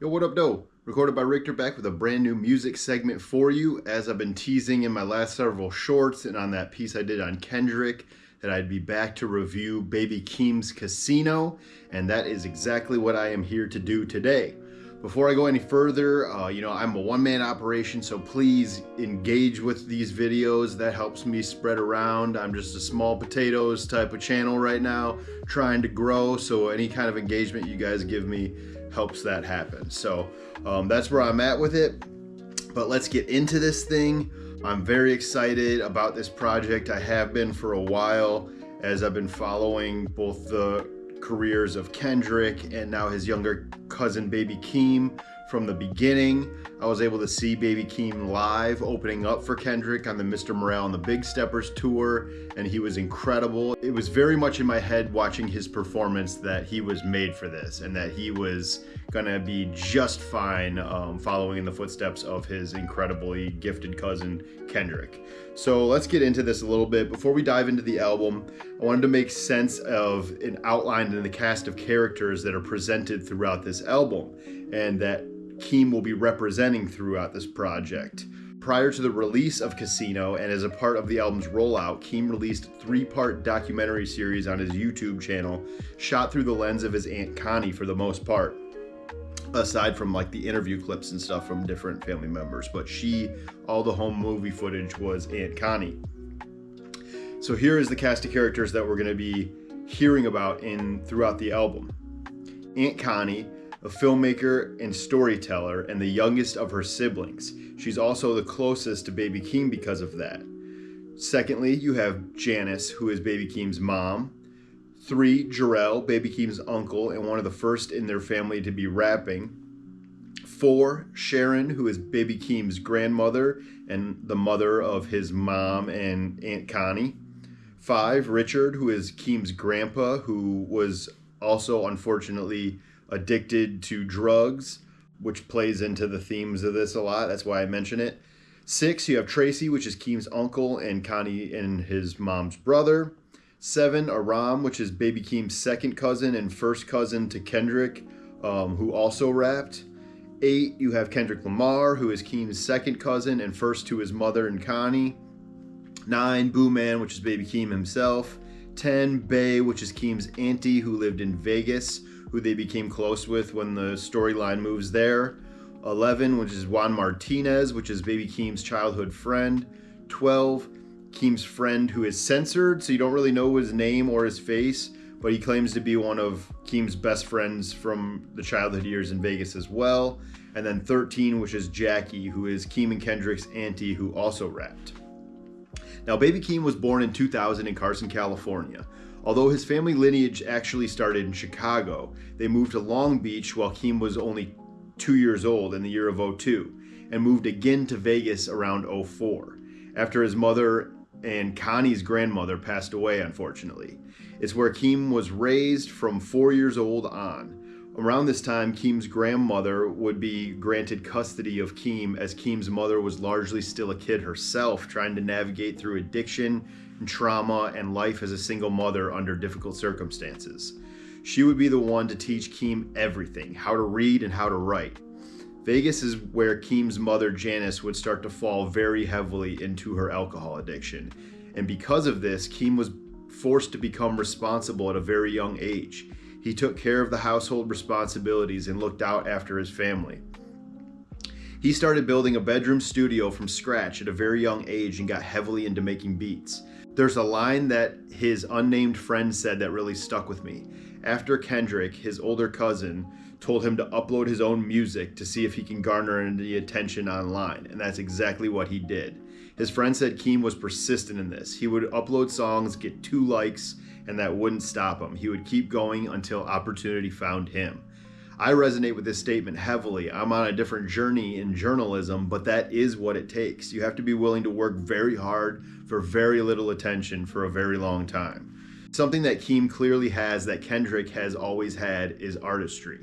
Yo, what up, though? Recorded by Richter, back with a brand new music segment for you. As I've been teasing in my last several shorts and on that piece I did on Kendrick, that I'd be back to review Baby Keem's Casino, and that is exactly what I am here to do today. Before I go any further, I'm a one-man operation, so please engage with these videos. That helps me spread around. I'm just a small potatoes type of channel right now, trying to grow, so any kind of engagement you guys give me helps that happen. So that's where I'm at with it. But let's get into this thing. I'm very excited about this project. I have been for a while, as I've been following both the careers of Kendrick and now his younger cousin Baby Keem from the beginning. I was able to see Baby Keem live opening up for Kendrick on the Mr. Morale and the Big Steppers tour, and he was incredible. It was very much in my head watching his performance that he was made for this and that he was gonna be just fine following in the footsteps of his incredibly gifted cousin Kendrick. So let's get into this a little bit. Before we dive into the album, I wanted to make sense of an outline in the cast of characters that are presented throughout this album and that Keem will be representing throughout this project. Prior to the release of Casino and as a part of the album's rollout, Keem released a 3-part documentary series on his YouTube channel, shot through the lens of his Aunt Connie for the most part, aside from like the interview clips and stuff from different family members. But all the home movie footage was Aunt Connie. So here is the cast of characters that we're going to be hearing about throughout the album. Aunt Connie, a filmmaker and storyteller, and the youngest of her siblings. She's also the closest to Baby Keem because of that. Secondly, you have Janice, who is Baby Keem's mom. 3, Jarrell, Baby Keem's uncle and one of the first in their family to be rapping. 4, Sharon, who is Baby Keem's grandmother and the mother of his mom and Aunt Connie. 5, Richard, who is Keem's grandpa, who was also unfortunately addicted to drugs, which plays into the themes of this a lot. That's why I mention it. 6, you have Tracy, which is Keem's uncle and Connie and his mom's brother. 7, Aram, which is Baby Keem's second cousin and first cousin to Kendrick, who also rapped. 8, you have Kendrick Lamar, who is Keem's second cousin and first to his mother and Connie. 9, Boo Man, which is Baby Keem himself. 10, Bay, which is Keem's auntie who lived in Vegas, who they became close with when the storyline moves there. 11, which is Juan Martinez, which is Baby Keem's childhood friend. 12, Keem's friend who is censored, so you don't really know his name or his face, but he claims to be one of Keem's best friends from the childhood years in Vegas as well. And then 13, which is Jackie, who is Keem and Kendrick's auntie who also rapped. Now, Baby Keem was born in 2000 in Carson, California. Although his family lineage actually started in Chicago, they moved to Long Beach while Keem was only 2 years old in the year of '02, and moved again to Vegas around '04, after his mother and Connie's grandmother passed away, unfortunately. It's where Keem was raised from 4 years old on. Around this time, Keem's grandmother would be granted custody of Keem, as Keem's mother was largely still a kid herself, trying to navigate through addiction and trauma and life as a single mother under difficult circumstances. She would be the one to teach Keem everything, how to read and how to write. Vegas is where Keem's mother, Janice, would start to fall very heavily into her alcohol addiction. And because of this, Keem was forced to become responsible at a very young age. He took care of the household responsibilities and looked out after his family. He started building a bedroom studio from scratch at a very young age and got heavily into making beats. There's a line that his unnamed friend said that really stuck with me. After Kendrick, his older cousin, told him to upload his own music to see if he can garner any attention online, and that's exactly what he did. His friend said Keem was persistent in this. He would upload songs, get 2 likes, and that wouldn't stop him. He would keep going until opportunity found him. I resonate with this statement heavily. I'm on a different journey in journalism, but that is what it takes. You have to be willing to work very hard for very little attention for a very long time. Something that Keem clearly has that Kendrick has always had is artistry.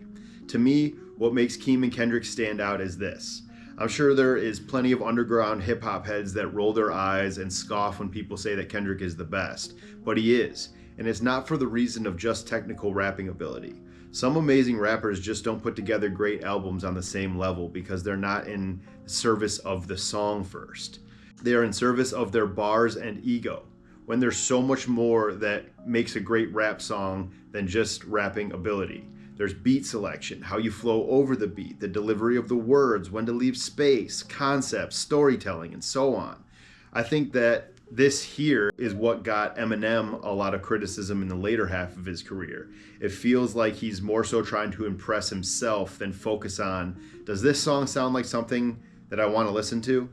To me, what makes Keem and Kendrick stand out is this. I'm sure there is plenty of underground hip-hop heads that roll their eyes and scoff when people say that Kendrick is the best, but he is, and it's not for the reason of just technical rapping ability. Some amazing rappers just don't put together great albums on the same level because they're not in service of the song first. They are in service of their bars and ego, when there's so much more that makes a great rap song than just rapping ability. There's beat selection, how you flow over the beat, the delivery of the words, when to leave space, concepts, storytelling, and so on. I think that this here is what got Eminem a lot of criticism in the later half of his career. It feels like he's more so trying to impress himself than focus on, does this song sound like something that I want to listen to?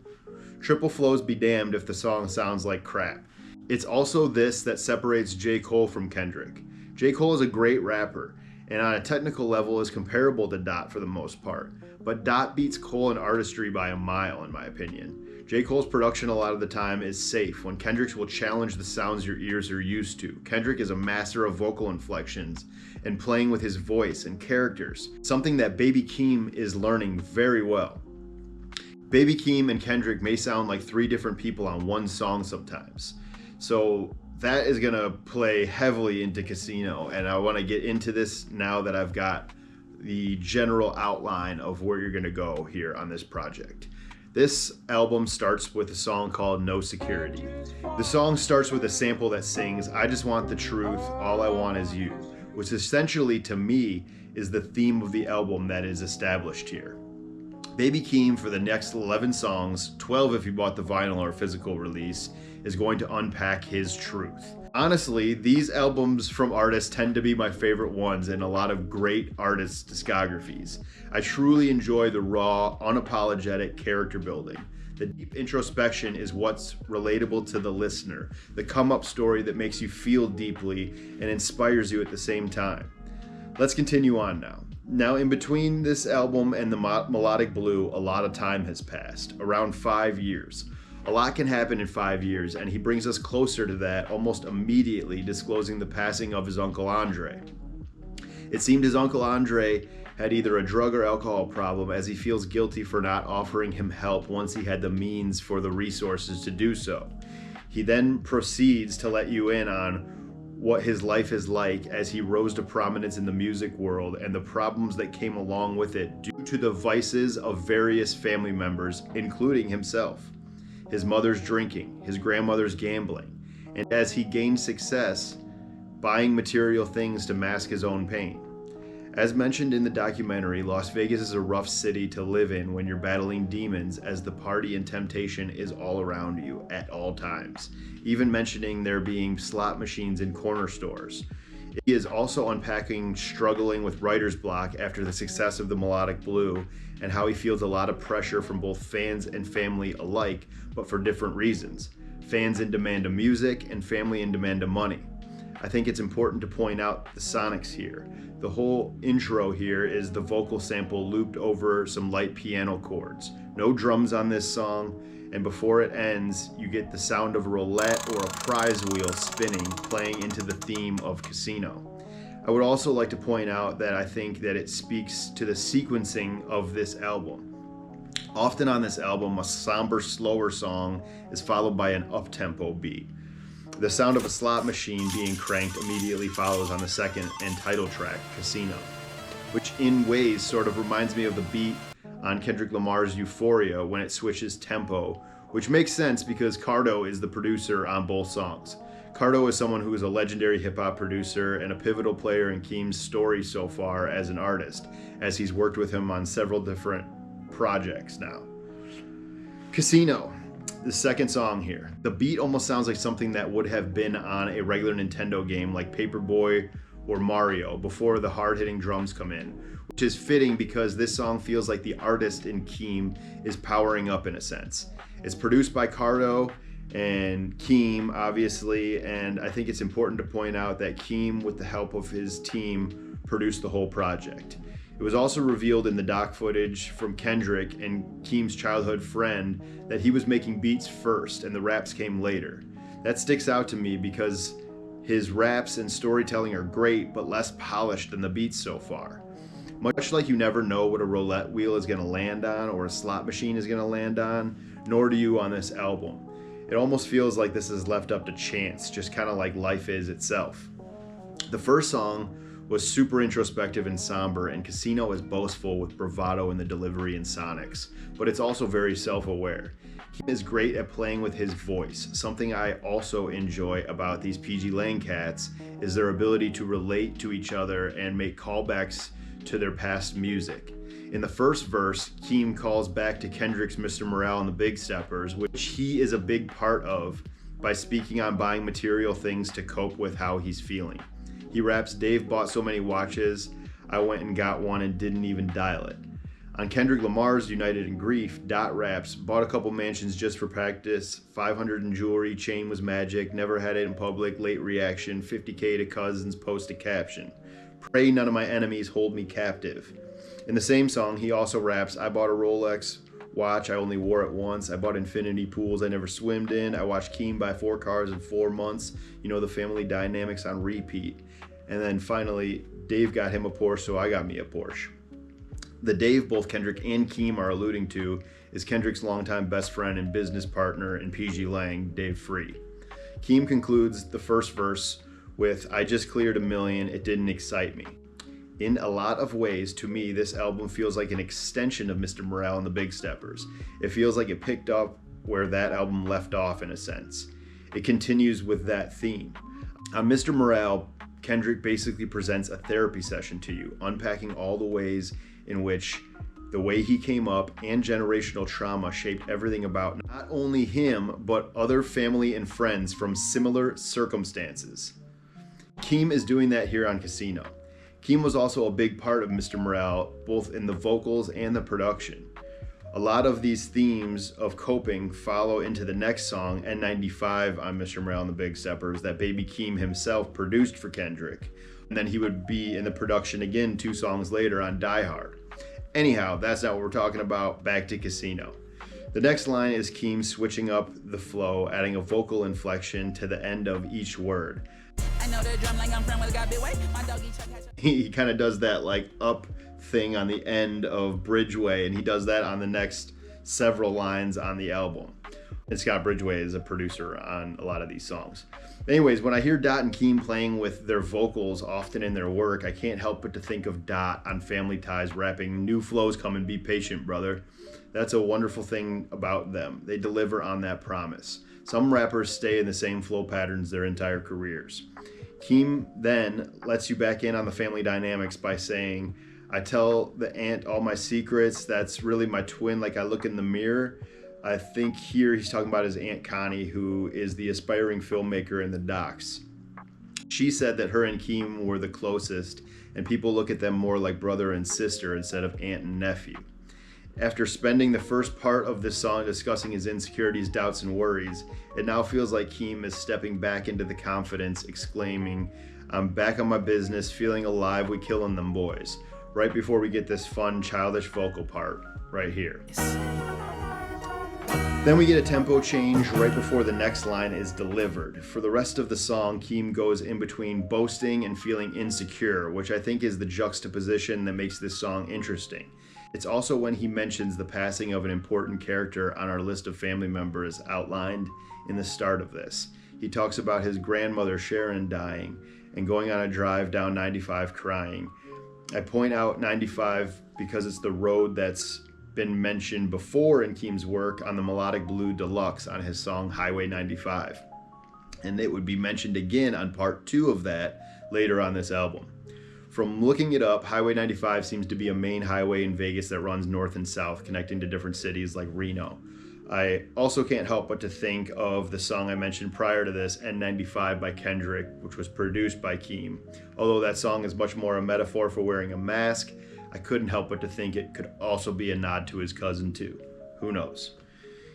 Triple flows be damned if the song sounds like crap. It's also this that separates J. Cole from Kendrick. J. Cole is a great rapper, and on a technical level is comparable to Dot for the most part, but Dot beats Cole in artistry by a mile, in my opinion. J. Cole's production a lot of the time is safe, when Kendrick's will challenge the sounds your ears are used to. Kendrick is a master of vocal inflections and playing with his voice and characters, something that Baby Keem is learning very well. Baby Keem and Kendrick may sound like three different people on one song sometimes. So that is gonna play heavily into Casino, and I wanna get into this now that I've got the general outline of where you're gonna go here on this project. This album starts with a song called No Security. The song starts with a sample that sings, I just want the truth, all I want is you, which essentially to me is the theme of the album that is established here. Baby Keem for the next 11 songs, 12 if you bought the vinyl or physical release, is going to unpack his truth. Honestly, these albums from artists tend to be my favorite ones in a lot of great artists' discographies. I truly enjoy the raw, unapologetic character building. The deep introspection is what's relatable to the listener, the come-up story that makes you feel deeply and inspires you at the same time. Let's continue on now. Now, in between this album and the Melodic Blue, a lot of time has passed, around 5 years. A lot can happen in 5 years, and he brings us closer to that almost immediately, disclosing the passing of his Uncle Andre. It seemed his Uncle Andre had either a drug or alcohol problem, as he feels guilty for not offering him help once he had the means for the resources to do so. He then proceeds to let you in on what his life is like as he rose to prominence in the music world and the problems that came along with it due to the vices of various family members, including himself. His mother's drinking, his grandmother's gambling, and as he gained success, buying material things to mask his own pain. As mentioned in the documentary, Las Vegas is a rough city to live in when you're battling demons, as the party and temptation is all around you at all times, even mentioning there being slot machines in corner stores. He is also unpacking struggling with writer's block after the success of the Melodic Blue, and how he feels a lot of pressure from both fans and family alike, but for different reasons. Fans in demand of music and family in demand of money. I think it's important to point out the sonics here. The whole intro here is the vocal sample looped over some light piano chords. No drums on this song, and before it ends, you get the sound of a roulette or a prize wheel spinning, playing into the theme of Casino. I would also like to point out that I think that it speaks to the sequencing of this album. Often on this album, a somber, slower song is followed by an up-tempo beat. The sound of a slot machine being cranked immediately follows on the second and title track, Casino, which in ways sort of reminds me of the beat on Kendrick Lamar's Euphoria when it switches tempo, which makes sense because Cardo is the producer on both songs. Cardo is someone who is a legendary hip-hop producer and a pivotal player in Keem's story so far as an artist, as he's worked with him on several different projects now. Casino, the second song here. The beat almost sounds like something that would have been on a regular Nintendo game like Paperboy or Mario before the hard-hitting drums come in, which is fitting because this song feels like the artist in Keem is powering up in a sense. It's produced by Cardo and Keem, obviously, and I think it's important to point out that Keem, with the help of his team, produced the whole project. It was also revealed in the doc footage from Kendrick and Keem's childhood friend that he was making beats first and the raps came later. That sticks out to me because his raps and storytelling are great, but less polished than the beats so far. Much like you never know what a roulette wheel is going to land on or a slot machine is going to land on, nor do you on this album. It almost feels like this is left up to chance, just kind of like life is itself. The first song was super introspective and somber, and Casino is boastful with bravado in the delivery and sonics, but it's also very self-aware. He is great at playing with his voice. Something I also enjoy about these PG Lang cats is their ability to relate to each other and make callbacks to their past music. In the first verse, Keem calls back to Kendrick's Mr. Morale and the Big Steppers, which he is a big part of by speaking on buying material things to cope with how he's feeling. He raps, "Dave bought so many watches, I went and got one and didn't even dial it." On Kendrick Lamar's United in Grief, Dot raps, "Bought a couple mansions just for practice, 500 in jewelry, chain was magic, never had it in public, late reaction, 50K to cousins, post a caption. Pray none of my enemies hold me captive." In the same song, he also raps, "I bought a Rolex watch, I only wore it once. I bought infinity pools I never swimmed in. I watched Keem buy 4 cars in 4 months. You know, the family dynamics on repeat." And then finally, "Dave got him a Porsche, so I got me a Porsche." The Dave both Kendrick and Keem are alluding to is Kendrick's longtime best friend and business partner in PG Lang, Dave Free. Keem concludes the first verse with, "I just cleared $1 million, it didn't excite me." In a lot of ways, to me, this album feels like an extension of Mr. Morale and the Big Steppers. It feels like it picked up where that album left off in a sense. It continues with that theme. On Mr. Morale, Kendrick basically presents a therapy session to you, unpacking all the ways in which the way he came up and generational trauma shaped everything about not only him, but other family and friends from similar circumstances. Keem is doing that here on Casino. Keem was also a big part of Mr. Morale, both in the vocals and the production. A lot of these themes of coping follow into the next song, N95 on Mr. Morale and the Big Steppers, that Baby Keem himself produced for Kendrick. And then he would be in the production again 2 songs later on Die Hard. Anyhow, that's not what we're talking about. Back to Casino. The next line is Keem switching up the flow, adding a vocal inflection to the end of each word. He kind of does that like up thing on the end of Bridgeway, and he does that on the next several lines on the album. And Scott Bridgeway is a producer on a lot of these songs. Anyways, when I hear Dot and Keem playing with their vocals often in their work, I can't help but to think of Dot on Family Ties rapping, "New flows coming, be patient, brother." That's a wonderful thing about them. They deliver on that promise. Some rappers stay in the same flow patterns their entire careers. Keem then lets you back in on the family dynamics by saying, "I tell the aunt all my secrets, that's really my twin, like I look in the mirror." I think here he's talking about his Aunt Connie, who is the aspiring filmmaker in the docs. She said that her and Keem were the closest, and people look at them more like brother and sister instead of aunt and nephew. After spending the first part of this song discussing his insecurities, doubts, and worries, it now feels like Keem is stepping back into the confidence, exclaiming, "I'm back on my business, feeling alive, we killing them boys," right before we get this fun, childish vocal part right here. Then we get a tempo change right before the next line is delivered. For the rest of the song, Keem goes in between boasting and feeling insecure, which I think is the juxtaposition that makes this song interesting. It's also when he mentions the passing of an important character on our list of family members outlined in the start of this. He talks about his grandmother Sharon dying and going on a drive down 95 crying. I point out 95 because it's the road that's been mentioned before in Keem's work on the Melodic Blue Deluxe on his song Highway 95. And it would be mentioned again on part 2 of that later on this album. From looking it up, Highway 95 seems to be a main highway in Vegas that runs north and south, connecting to different cities like Reno. I also can't help but to think of the song I mentioned prior to this, N95 by Kendrick, which was produced by Keem. Although that song is much more a metaphor for wearing a mask, I couldn't help but to think it could also be a nod to his cousin too. Who knows?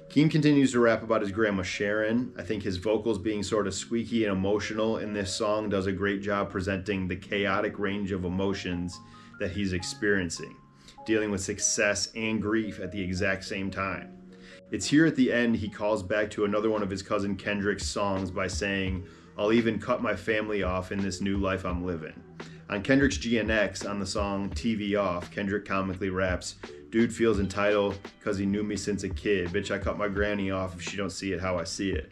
Keem continues to rap about his grandma Sharon. I think his vocals being sort of squeaky and emotional in this song does a great job presenting the chaotic range of emotions that he's experiencing, dealing with success and grief at the exact same time. It's here at the end he calls back to another one of his cousin Kendrick's songs by saying, "I'll even cut my family off in this new life I'm living." On Kendrick's GNX, on the song TV Off, Kendrick comically raps, "Dude feels entitled cause he knew me since a kid. Bitch, I cut my granny off if she don't see it how I see it."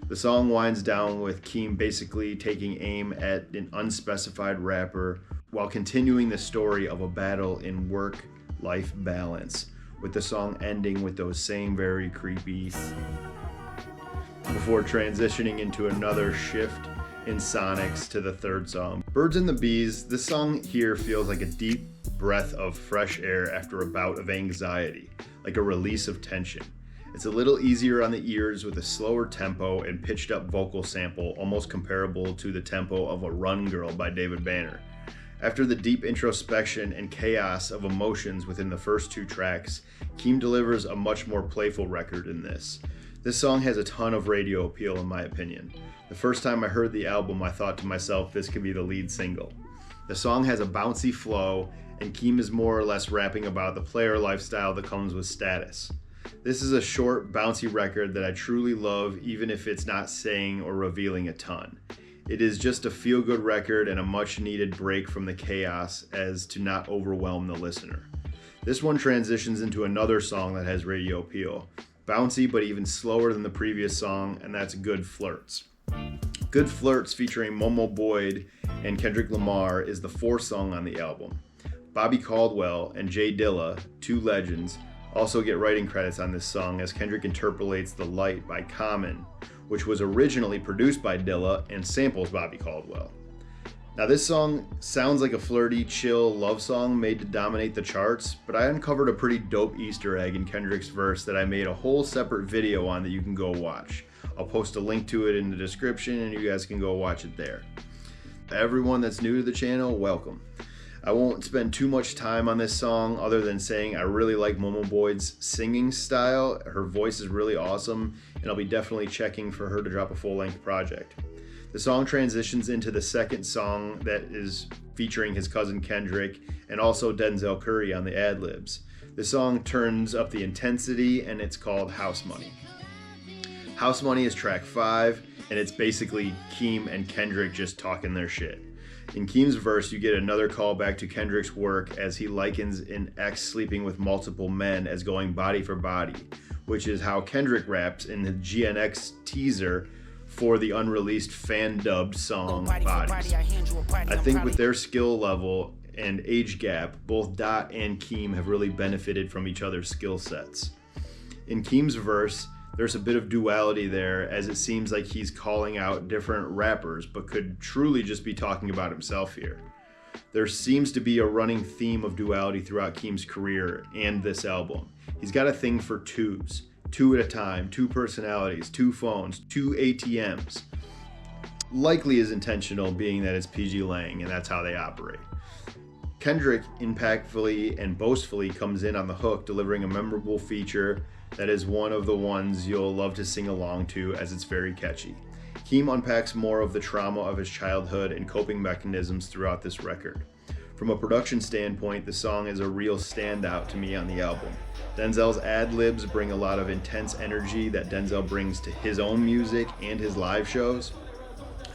The song winds down with Keem basically taking aim at an unspecified rapper while continuing the story of a battle in work-life balance, with the song ending with those same very creepy before transitioning into another shift in sonics to the third song. Birds and the Bees, this song here feels like a deep breath of fresh air after a bout of anxiety, like a release of tension. It's a little easier on the ears with a slower tempo and pitched up vocal sample, almost comparable to the tempo of A Run Girl by David Banner. After the deep introspection and chaos of emotions within the first two tracks, Keem delivers a much more playful record in this. This song has a ton of radio appeal in my opinion. The first time I heard the album, I thought to myself this could be the lead single. The song has a bouncy flow, and Keem is more or less rapping about the player lifestyle that comes with status. This is a short, bouncy record that I truly love, even if it's not saying or revealing a ton. It is just a feel-good record and a much-needed break from the chaos as to not overwhelm the listener. This one transitions into another song that has radio appeal. Bouncy, but even slower than the previous song, and that's Good Flirts. Good Flirts, featuring Momo Boyd and Kendrick Lamar, is the fourth song on the album. Bobby Caldwell and Jay Dilla, two legends, also get writing credits on this song as Kendrick interpolates The Light by Common, which was originally produced by Dilla and samples Bobby Caldwell. Now this song sounds like a flirty, chill love song made to dominate the charts, but I uncovered a pretty dope Easter egg in Kendrick's verse that I made a whole separate video on that you can go watch. I'll post a link to it in the description and you guys can go watch it there. Everyone that's new to the channel, welcome. I won't spend too much time on this song other than saying I really like Momo Boyd's singing style. Her voice is really awesome, and I'll be definitely checking for her to drop a full-length project. The song transitions into the second song that is featuring his cousin Kendrick and also Denzel Curry on the ad-libs. The song turns up the intensity and it's called House Money. House Money is track 5, and it's basically Keem and Kendrick just talking their shit. In Keem's verse, you get another callback to Kendrick's work as he likens an ex sleeping with multiple men as going body for body, which is how Kendrick raps in the GNX teaser for the unreleased fan-dubbed song Bodies. I think with their skill level and age gap, both Dot and Keem have really benefited from each other's skill sets. In Keem's verse, there's a bit of duality there, as it seems like he's calling out different rappers, but could truly just be talking about himself here. There seems to be a running theme of duality throughout Keem's career and this album. He's got a thing for twos, two at a time, two personalities, two phones, two ATMs. Likely is intentional, being that it's PG Lang and that's how they operate. Kendrick impactfully and boastfully comes in on the hook, delivering a memorable feature that is one of the ones you'll love to sing along to, as it's very catchy. Keem unpacks more of the trauma of his childhood and coping mechanisms throughout this record. From a production standpoint, the song is a real standout to me on the album. Denzel's ad-libs bring a lot of intense energy that Denzel brings to his own music and his live shows.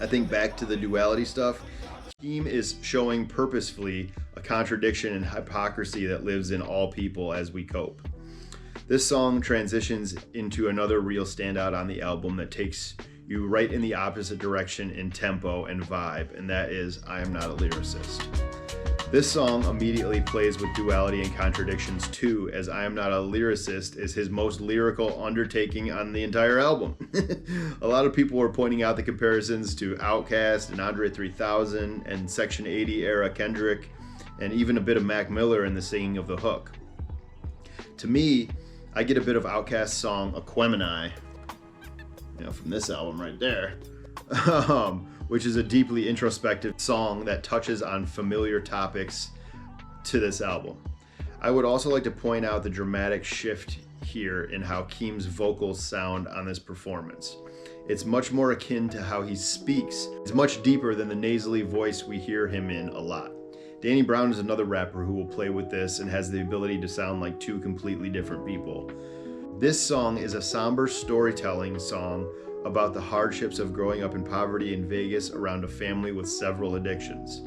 I think back to the duality stuff, Keem is showing purposefully a contradiction and hypocrisy that lives in all people as we cope. This song transitions into another real standout on the album that takes you right in the opposite direction in tempo and vibe, and that is I Am Not a Lyricist. This song immediately plays with duality and contradictions too, as I Am Not a Lyricist is his most lyrical undertaking on the entire album. A lot of people were pointing out the comparisons to Outkast and Andre 3000 and Section 80 era Kendrick, and even a bit of Mac Miller in the singing of the hook. To me, I get a bit of Outkast's song Aquemini, from this album right there, which is a deeply introspective song that touches on familiar topics to this album. I would also like to point out the dramatic shift here in how Keem's vocals sound on this performance. It's much more akin to how he speaks. It's much deeper than the nasally voice we hear him in a lot. Danny Brown is another rapper who will play with this and has the ability to sound like two completely different people. This song is a somber storytelling song about the hardships of growing up in poverty in Vegas around a family with several addictions.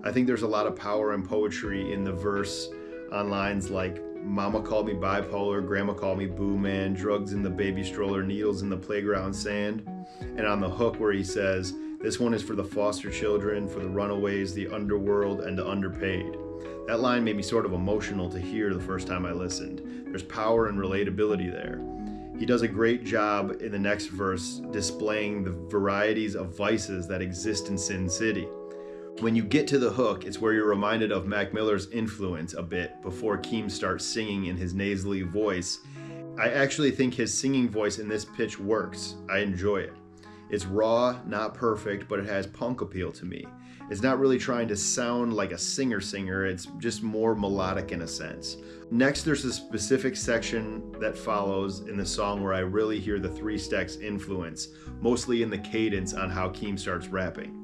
I think there's a lot of power and poetry in the verse on lines like Mama called me bipolar, Grandma called me boo man, drugs in the baby stroller, needles in the playground sand, and on the hook where he says, This one is for the foster children, for the runaways, the underworld, and the underpaid. That line made me sort of emotional to hear the first time I listened. There's power and relatability there. He does a great job in the next verse displaying the varieties of vices that exist in Sin City. When you get to the hook, it's where you're reminded of Mac Miller's influence a bit before Keem starts singing in his nasally voice. I actually think his singing voice in this pitch works. I enjoy it. It's raw, not perfect, but it has punk appeal to me. It's not really trying to sound like a singer, it's just more melodic in a sense. Next, there's a specific section that follows in the song where I really hear the Three Stacks influence, mostly in the cadence on how Keem starts rapping.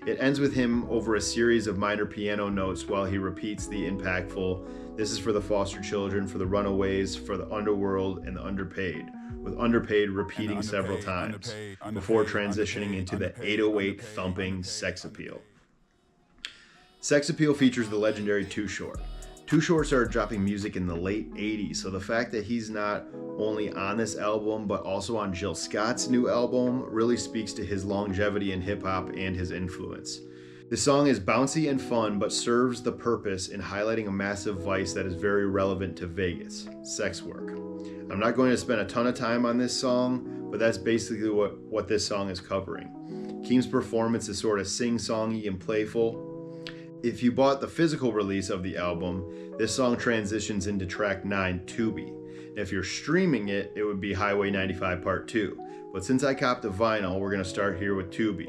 It ends with him over a series of minor piano notes while he repeats the impactful, "This is for the foster children, for the runaways, for the underworld, and the underpaid," with underpaid repeating several times before transitioning into the 808 thumping Sex Appeal. Sex Appeal features the legendary Too Short. Too Short started dropping music in the late 80s, so the fact that he's not only on this album but also on Jill Scott's new album really speaks to his longevity in hip-hop and his influence. The song is bouncy and fun, but serves the purpose in highlighting a massive vice that is very relevant to Vegas: sex work. I'm not going to spend a ton of time on this song, but that's basically what this song is covering. Keem's performance is sort of sing-songy and playful. If you bought the physical release of the album, this song transitions into track 9, Tubi. If you're streaming it, it would be Highway 95 Part 2. But since I copped the vinyl, we're going to start here with Tubi.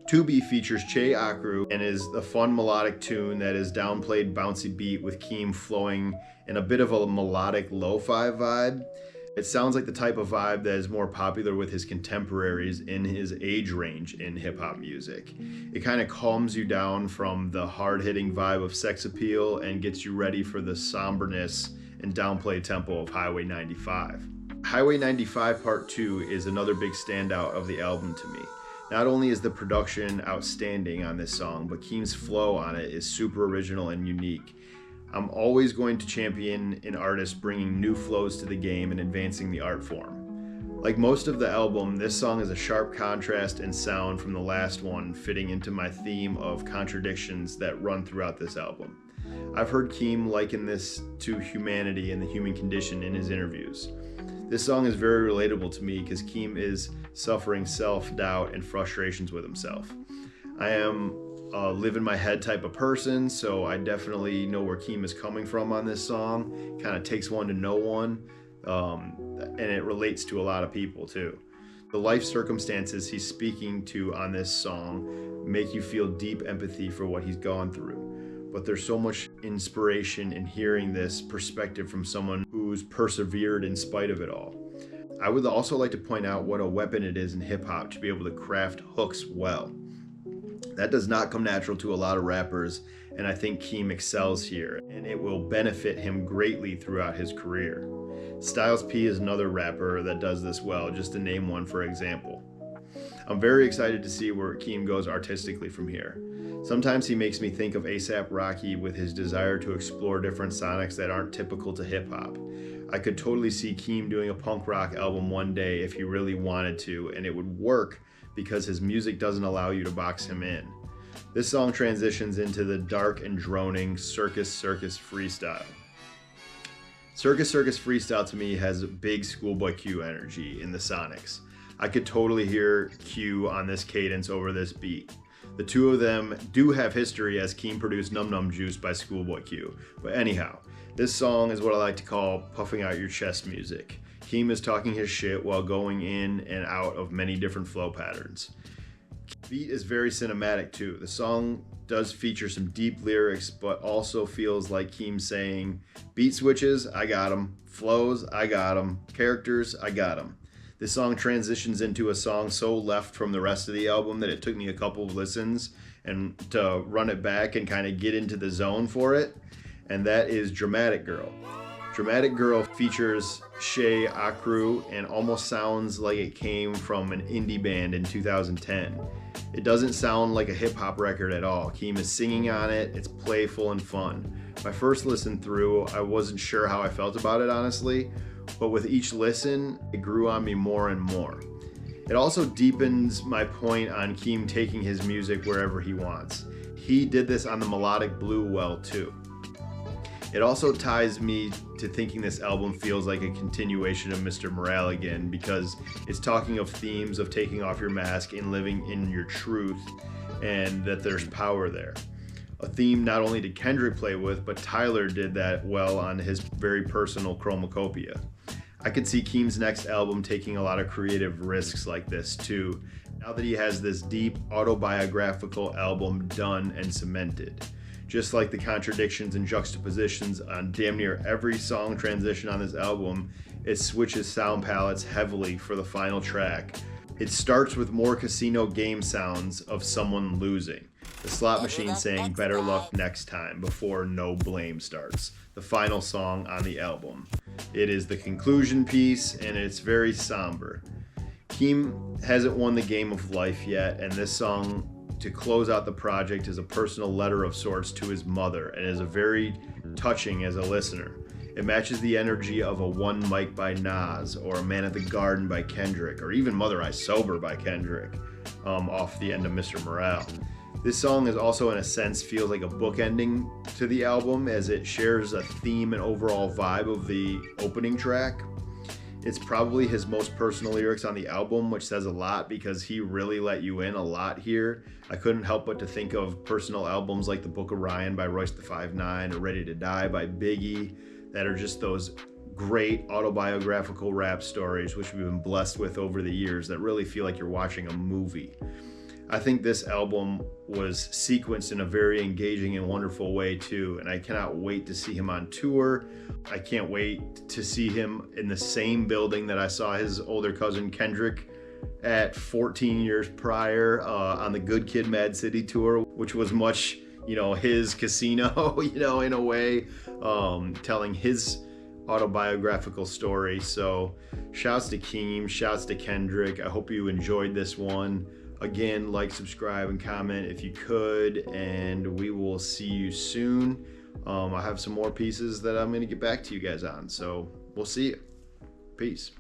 Tubi features Che Akru and is a fun melodic tune that is downplayed bouncy beat with Keem flowing in a bit of a melodic lo-fi vibe. It sounds like the type of vibe that is more popular with his contemporaries in his age range in hip-hop music. It kind of calms you down from the hard-hitting vibe of Sex Appeal and gets you ready for the somberness and downplayed tempo of Highway 95. Highway 95 Part 2 is another big standout of the album to me. Not only is the production outstanding on this song, but Keem's flow on it is super original and unique. I'm always going to champion an artist bringing new flows to the game and advancing the art form. Like most of the album, this song is a sharp contrast in sound from the last one, fitting into my theme of contradictions that run throughout this album. I've heard Keem liken this to humanity and the human condition in his interviews. This song is very relatable to me because Keem is suffering self-doubt and frustrations with himself. I am live in my head type of person, so I definitely know where Keem is coming from on this song. Kind of takes one to know one, and it relates to a lot of people too. The life circumstances he's speaking to on this song make you feel deep empathy for what he's gone through, but there's so much inspiration in hearing this perspective from someone who's persevered in spite of it all. I would also like to point out what a weapon it is in hip-hop to be able to craft hooks well. That does not come natural to a lot of rappers, and I think Keem excels here, and it will benefit him greatly throughout his career. Styles P is another rapper that does this well, just to name one for example. I'm very excited to see where Keem goes artistically from here. Sometimes he makes me think of A$AP Rocky with his desire to explore different sonics that aren't typical to hip-hop. I could totally see Keem doing a punk rock album one day if he really wanted to, and it would work because his music doesn't allow you to box him in. This song transitions into the dark and droning Circus Circus Freestyle. Circus Circus Freestyle to me has big Schoolboy Q energy in the sonics. I could totally hear Q on this cadence over this beat. The two of them do have history as Keem produced Num Num Juice by Schoolboy Q. But anyhow, this song is what I like to call puffing out your chest music. Keem is talking his shit while going in and out of many different flow patterns. The beat is very cinematic too. The song does feature some deep lyrics, but also feels like Keem saying, beat switches, I got 'em. Flows, I got 'em. Characters, I got 'em. This song transitions into a song so left from the rest of the album that it took me a couple of listens and to run it back and kind of get into the zone for it, and that is Dramatic Girl. Dramatic Girl features Che Akru and almost sounds like it came from an indie band in 2010. It doesn't sound like a hip-hop record at all. Keem is singing on it, it's playful and fun. My first listen through, I wasn't sure how I felt about it honestly, but with each listen, it grew on me more and more. It also deepens my point on Keem taking his music wherever he wants. He did this on the melodic blue well too. It also ties me to thinking this album feels like a continuation of Mr. Morale again, because it's talking of themes of taking off your mask and living in your truth, and that there's power there. A theme not only did Kendrick play with, but Tyler did that well on his very personal Chromacopia. I could see Keem's next album taking a lot of creative risks like this too, now that he has this deep autobiographical album done and cemented. Just like the contradictions and juxtapositions on damn near every song transition on this album, it switches sound palettes heavily for the final track. It starts with more casino game sounds of someone losing, the slot machine saying better luck next time before No Blame starts, the final song on the album. It is the conclusion piece, and it's very somber. Keem hasn't won the game of life yet, and this song to close out the project is a personal letter of sorts to his mother, and is a very touching as a listener. It matches the energy of a One Mic by Nas, or A Man at the Garden by Kendrick, or even Mother I Sober by Kendrick, off the end of Mr. Morale. This song is also, in a sense, feels like a bookending to the album, as it shares a theme and overall vibe of the opening track. It's probably his most personal lyrics on the album, which says a lot because he really let you in a lot here. I couldn't help but to think of personal albums like The Book of Ryan by Royce da 5'9", or Ready to Die by Biggie, that are just those great autobiographical rap stories which we've been blessed with over the years that really feel like you're watching a movie. I think this album was sequenced in a very engaging and wonderful way too, and I cannot wait to see him on tour. I can't wait to see him in the same building that I saw his older cousin Kendrick at 14 years prior on the Good Kid, Mad City tour, which was much, his casino, in a way, telling his autobiographical story. So shouts to Keem, shouts to Kendrick. I hope you enjoyed this one. Again, like, subscribe, and comment if you could, and we will see you soon. I have some more pieces that I'm going to get back to you guys on, so we'll see you. Peace.